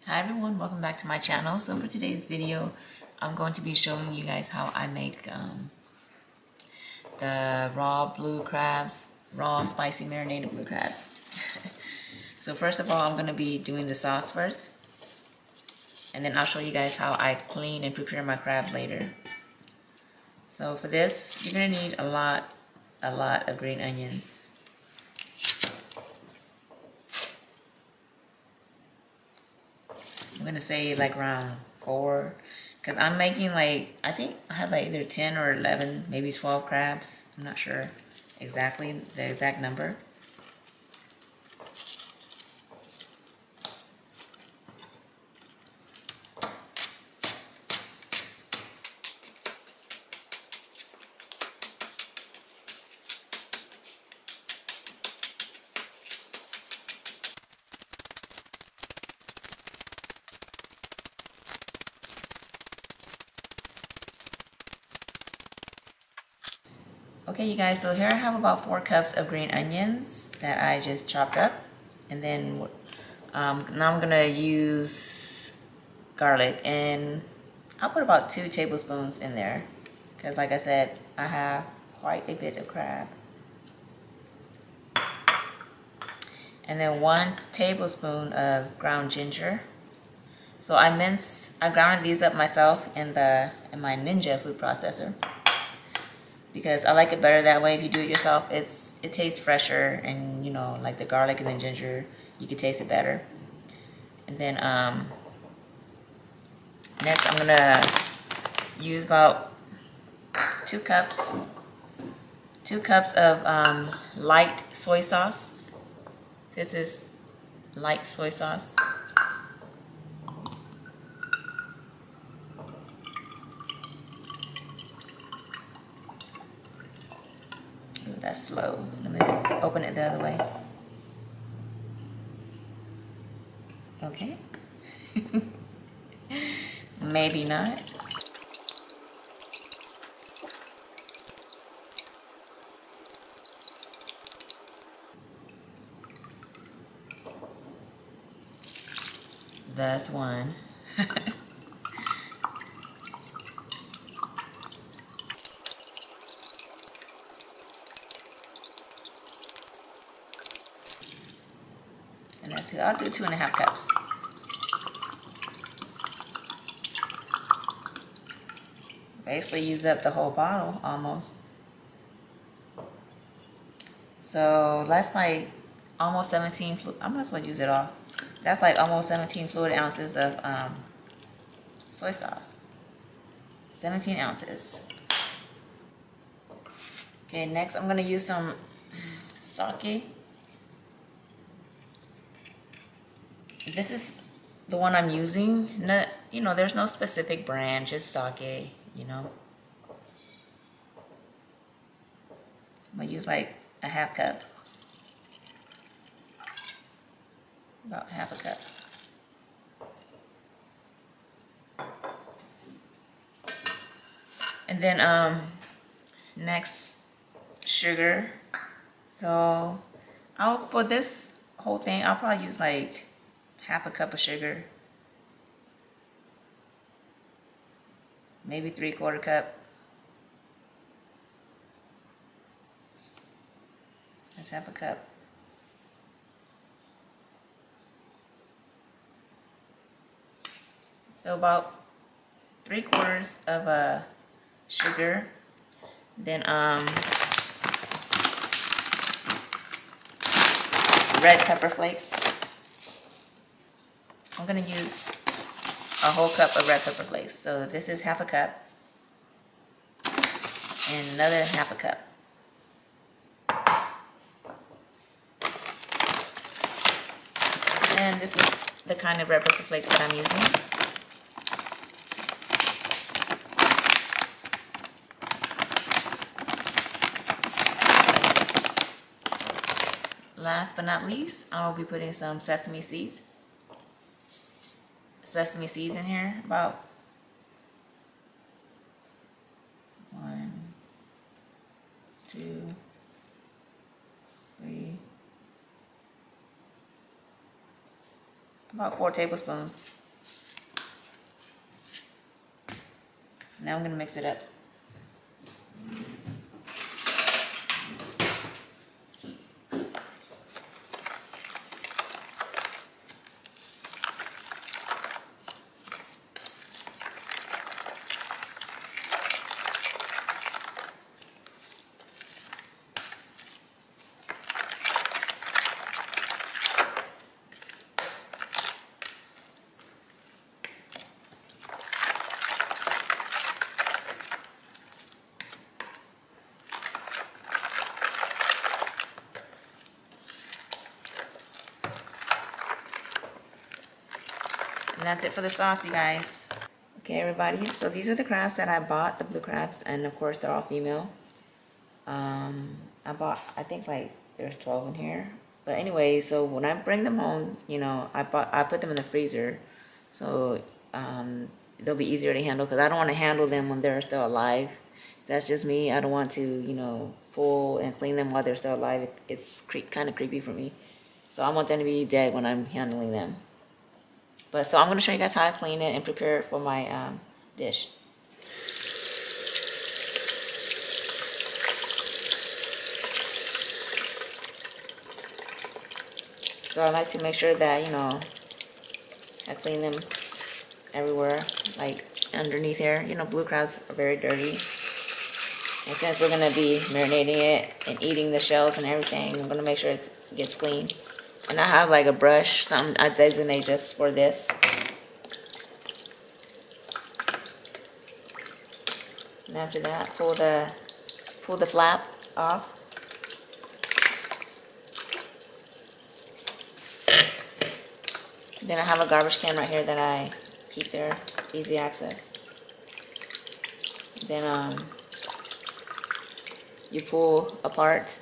Hi everyone, welcome back to my channel. So for today's video, I'm going to be showing you guys how I make the raw spicy marinated blue crabs. So first of all, I'm going to be doing the sauce first, and then I'll show you guys how I clean and prepare my crab later. So for this, you're going to need a lot of green onions. I'm gonna say like around 4, because I'm making like, I think I had like either 10 or 11, maybe 12 crabs. I'm not sure exactly the exact number. Okay, you guys, so here I have about 4 cups of green onions that I just chopped up. And then now I'm gonna use garlic, and I'll put about 2 tablespoons in there, because like I said, I have quite a bit of crab. And then 1 tablespoon of ground ginger. So I grounded these up myself in my Ninja food processor, because I like it better that way. If you do it yourself, it tastes fresher, and you know, like the garlic and the ginger, you can taste it better. And then next I'm gonna use about 2 cups of light soy sauce. This is light soy sauce. That's slow. Let me open it the other way. Okay. Maybe not. That's 1. And that's 2. I'll do 2.5 cups. Basically use up the whole bottle almost. So that's like almost 17 I might as well use it all. That's like almost 17 fluid ounces of soy sauce. 17 ounces. Okay, next I'm gonna use some sake. This is the one I'm using. No, you know, there's no specific brand, just sake, you know. I'm gonna use like a 1/2 cup. About 1/2 cup. And then next, sugar. So for this whole thing, I'll probably use like 1/2 cup of sugar. Maybe 3/4 cup. That's 1/2 cup. So about 3/4 of sugar. Then red pepper flakes. I'm gonna use a whole cup of red pepper flakes. So this is 1/2 cup, and another 1/2 cup. And this is the kind of red pepper flakes that I'm using. Last but not least, I'll be putting some sesame seeds. Sesame seeds in here, about 1, 2, 3, about about 4 tablespoons. Now I'm going to mix it up. And that's it for the sauce, you guys. Okay, everybody, so these are the crabs that I bought, the blue crabs, and of course they're all female. I bought, I think like there's 12 in here. But anyway, so when I bring them home, you know, I put them in the freezer, so they'll be easier to handle, because I don't want to handle them when they're still alive. That's just me. I don't want to, you know, pull and clean them while they're still alive. It's kind of creepy for me. So I want them to be dead when I'm handling them. But so I'm going to show you guys how I clean it and prepare it for my dish. So I like to make sure that, you know, I clean them everywhere, like underneath here. You know, blue crabs are very dirty. And since we're going to be marinating it and eating the shells and everything, I'm going to make sure it gets clean. And I have like a brush, something I designate just for this. And after that, pull the flap off. Then I have a garbage can right here that I keep there, easy access. Then you pull apart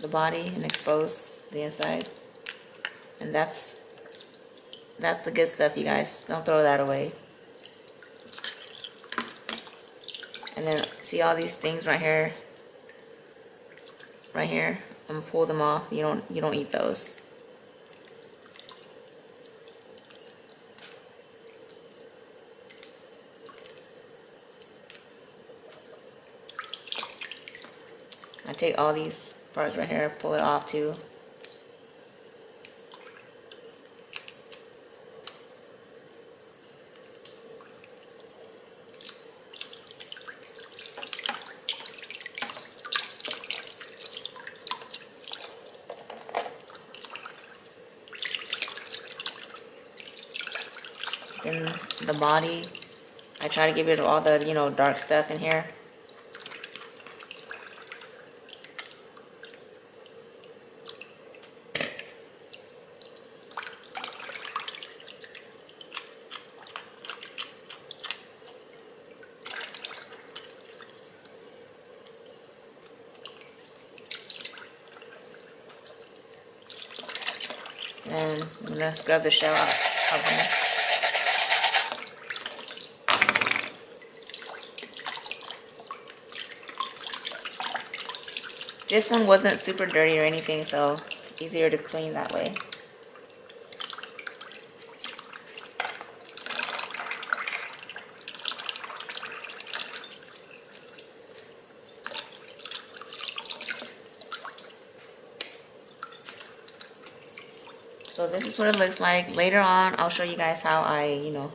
the body and expose the insides, and that's the good stuff, you guys. Don't throw that away. And then see all these things right here, I'm gonna pull them off. You don't eat those. I take all these parts right here, pull it off too. Then the body, I try to get rid of all the, you know, dark stuff in here. And I'm gonna scrub the shell out of here. This one wasn't super dirty or anything, so easier to clean that way. So this is what it looks like. Later on, I'll show you guys how I, you know,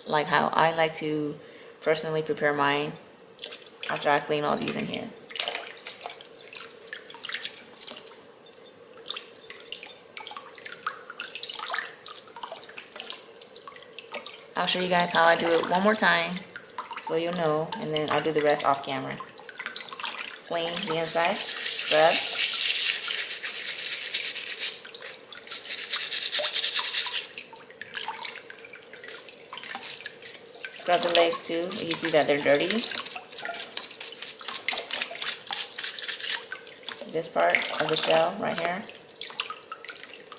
how I like to personally prepare mine after I clean all these in here. I'll show you guys how I do it one more time so you'll know, and then I'll do the rest off camera. Clean the inside, scrub. Scrub the legs too. You see that they're dirty. This part of the shell right here.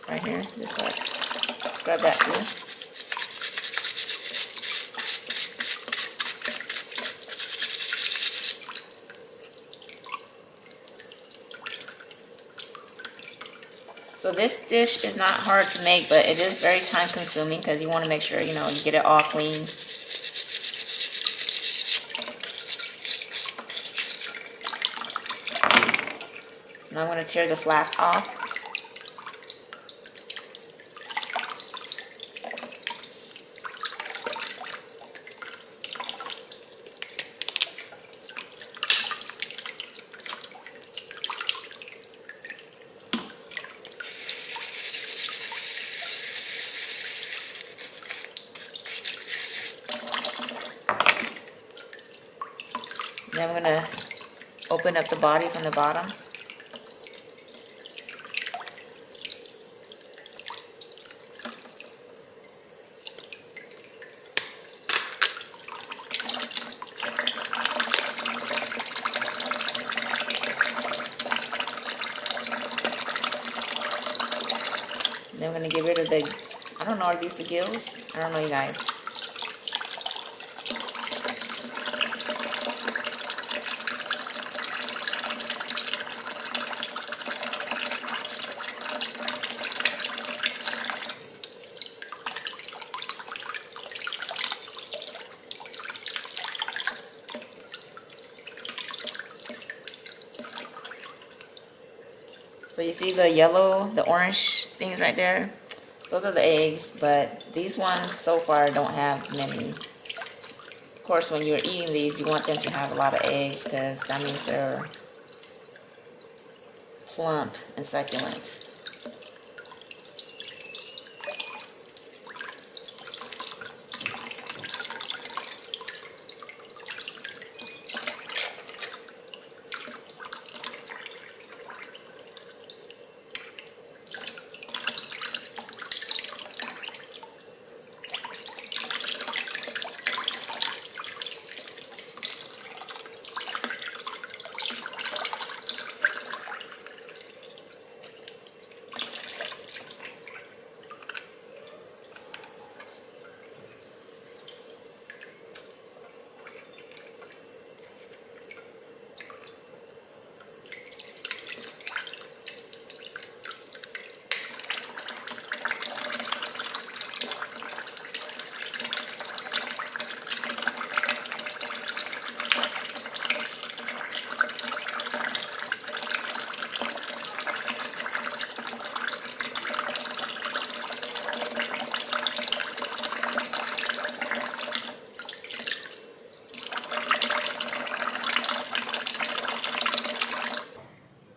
Right here, this part. Scrub that too. So this dish is not hard to make, but it is very time consuming because you want to make sure, you know, you get it all clean. Now I'm going to tear the flap off. Then I'm going to open up the body from the bottom. Then I'm going to get rid of the, I don't know, are these the gills? I don't know, you guys. So you see the yellow, the orange things right there? Those are the eggs, but these ones so far don't have many. Of course, when you're eating these, you want them to have a lot of eggs because that means they're plump and succulent.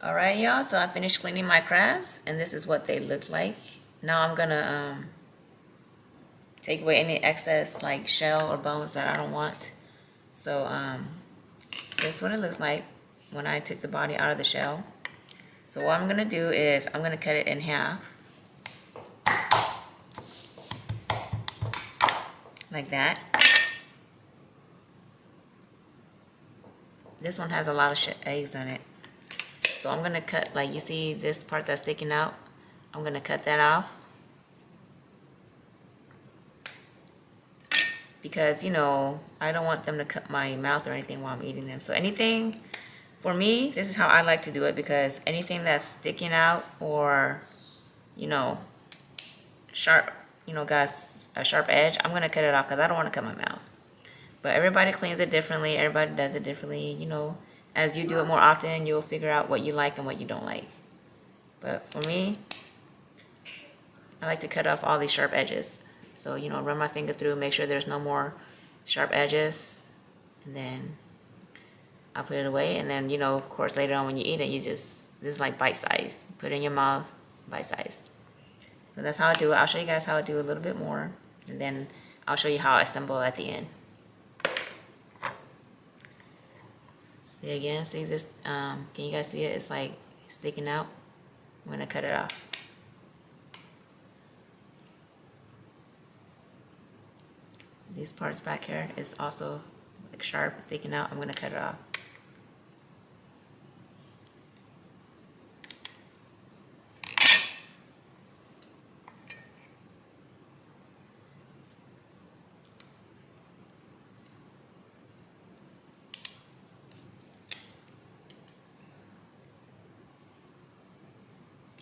Alright y'all, so I finished cleaning my crabs and this is what they look like. Now I'm gonna take away any excess like shell or bones that I don't want. So this is what it looks like when I took the body out of the shell. So what I'm gonna do is I'm gonna cut it in half. Like that. This one has a lot of eggs in it. So I'm gonna cut, like you see this part that's sticking out, I'm gonna cut that off. Because, you know, I don't want them to cut my mouth or anything while I'm eating them. So anything, for me, this is how I like to do it, because anything that's sticking out or, you know, sharp, you know, got a sharp edge, I'm gonna cut it off because I don't want to cut my mouth. But everybody cleans it differently, everybody does it differently, you know. As you do it more often, you'll figure out what you like and what you don't like. But for me, I like to cut off all these sharp edges. So, you know, run my finger through, make sure there's no more sharp edges. And then I'll put it away. And then, you know, of course, later on when you eat it, this is like bite size. Put it in your mouth, bite size. So that's how I do it. I'll show you guys how I do a little bit more. And then I'll show you how I assemble at the end. See again, see this, can you guys see it? It's like sticking out. I'm gonna cut it off. These parts back here is also like sharp, sticking out. I'm gonna cut it off.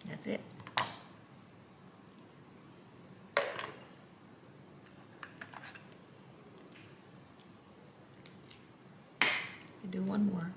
That's it. do one more.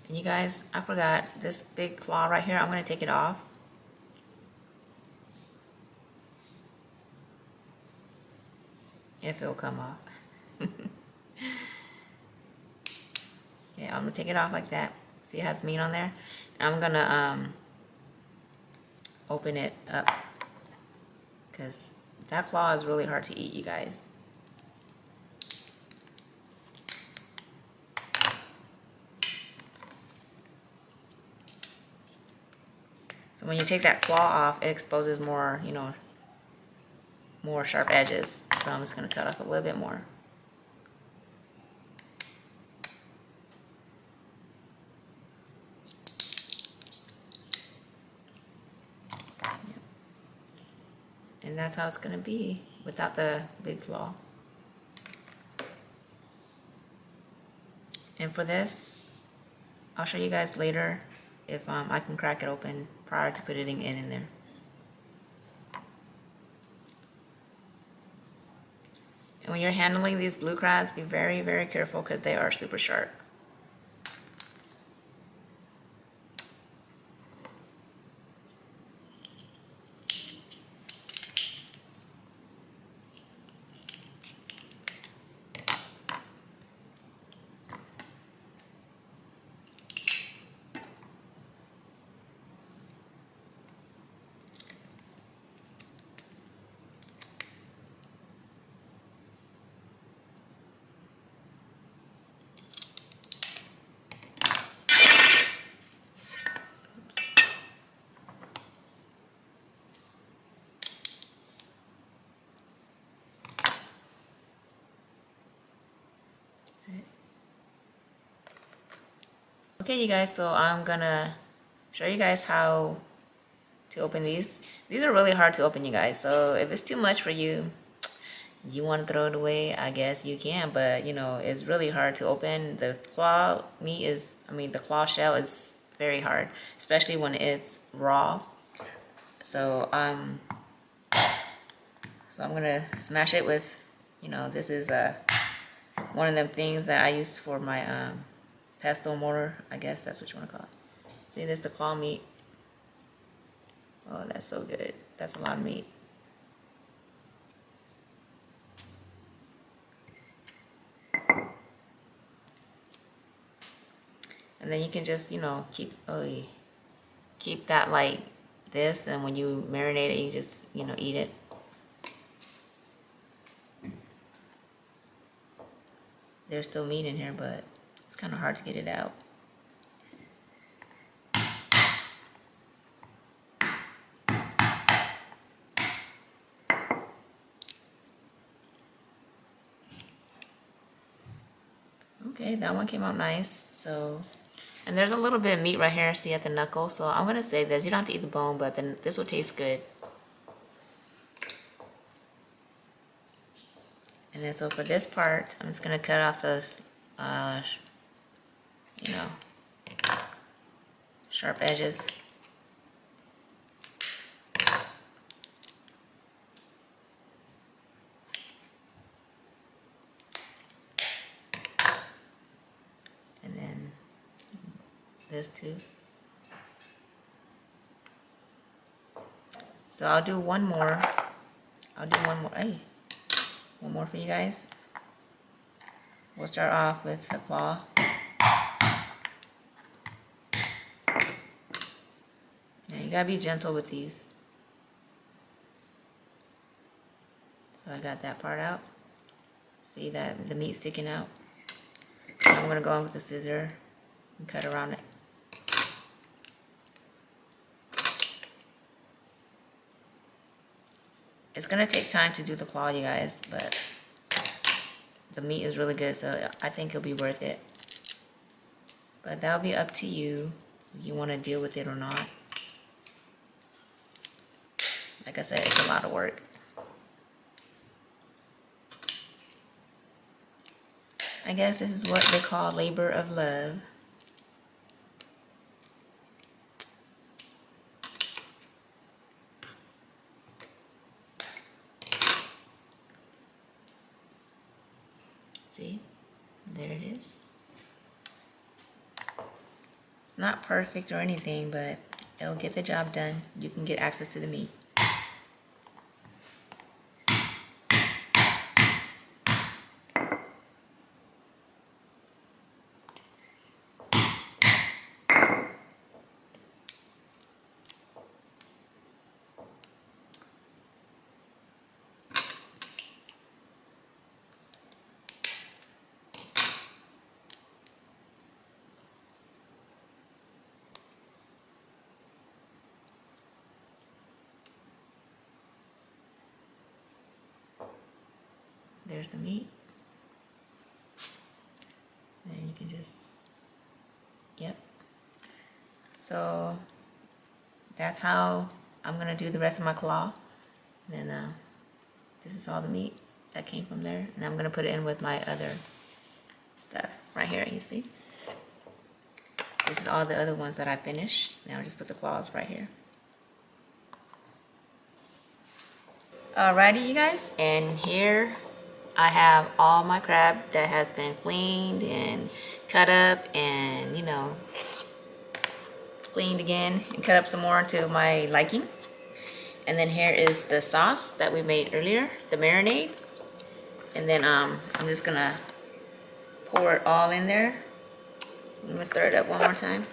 And you guys, I forgot this big claw right here. I'm going to take it off. If it'll come off. Yeah, I'm going to take it off like that. See, it has meat on there. And I'm going to open it up, because that claw is really hard to eat, you guys. So when you take that claw off, it exposes more, you know, more sharp edges. So I'm just going to cut off a little bit more. And that's how it's going to be without the big claw. And for this, I'll show you guys later if I can crack it open prior to putting it in there. And when you're handling these blue crabs, be very, very careful, because they are super sharp. Okay, you guys, so I'm gonna show you guys how to open these. These are really hard to open, you guys, so if it's too much for you, you want to throw it away, I guess you can, but you know, it's really hard to open. The claw meat is, the claw shell is very hard, especially when it's raw. So I'm gonna smash it with, you know, this is one of them things that I use for my pestle mortar, I guess that's what you want to call it. See, this is the claw meat. Oh, that's so good. That's a lot of meat. And then you can just, you know, keep that like this, and when you marinate it, you just, you know, eat it. There's still meat in here, but it's kind of hard to get it out. Okay, that one came out nice. So, and there's a little bit of meat right here, see, at the knuckle. So I'm gonna say this: you don't have to eat the bone, but then this will taste good. And then so for this part, I'm just gonna cut off those, you know, sharp edges. And then this too. So I'll do one more. Hey, one more for you guys. We'll start off with the claw. Now you gotta be gentle with these. So I got that part out. See that the meat sticking out? I'm gonna go in with the scissor and cut around it. It's gonna take time to do the claw, you guys, but the meat is really good, so I think it'll be worth it. But that'll be up to you if you want to deal with it or not. Like I said, it's a lot of work. I guess this is what they call labor of love. See, there it is. It's not perfect or anything, but it'll get the job done. You can get access to the meat. There's the meat. And you can just, yep. So that's how I'm gonna do the rest of my claw. And then this is all the meat that came from there. And I'm gonna put it in with my other stuff right here, you see? This is all the other ones that I finished. Now I'll just put the claws right here. Alrighty, you guys, and here I have all my crab that has been cleaned and cut up and, you know, cleaned again and cut up some more to my liking. And then here is the sauce that we made earlier, the marinade. And then I'm just gonna pour it all in there. I'm gonna stir it up one more time.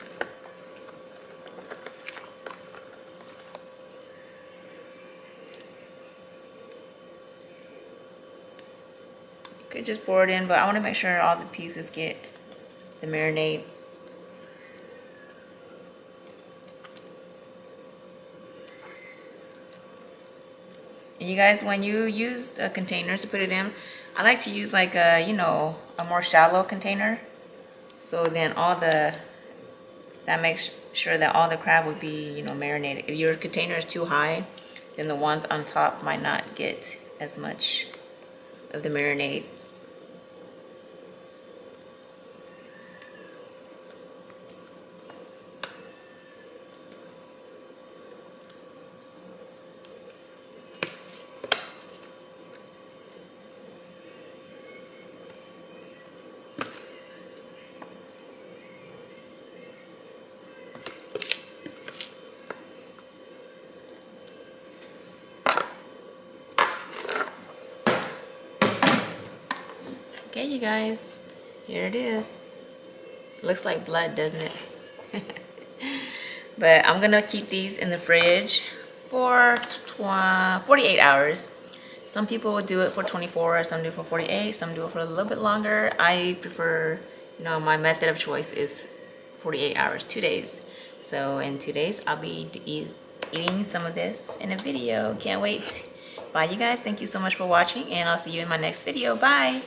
Could just pour it in, but I want to make sure all the pieces get the marinade. And you guys, when you use a container to put it in, I like to use like a, you know, a more shallow container. So then that makes sure that all the crab would be, you know, marinated. If your container is too high, then the ones on top might not get as much of the marinade. Okay, you guys, here it is. Looks like blood, doesn't it? But I'm gonna keep these in the fridge for 48 hours. Some people will do it for 24, some do it for 48, some do it for a little bit longer. I prefer, you know, my method of choice is 48 hours, 2 days. So in 2 days, I'll be eating some of this in a video. Can't wait. Bye, you guys. Thank you so much for watching, and I'll see you in my next video. Bye.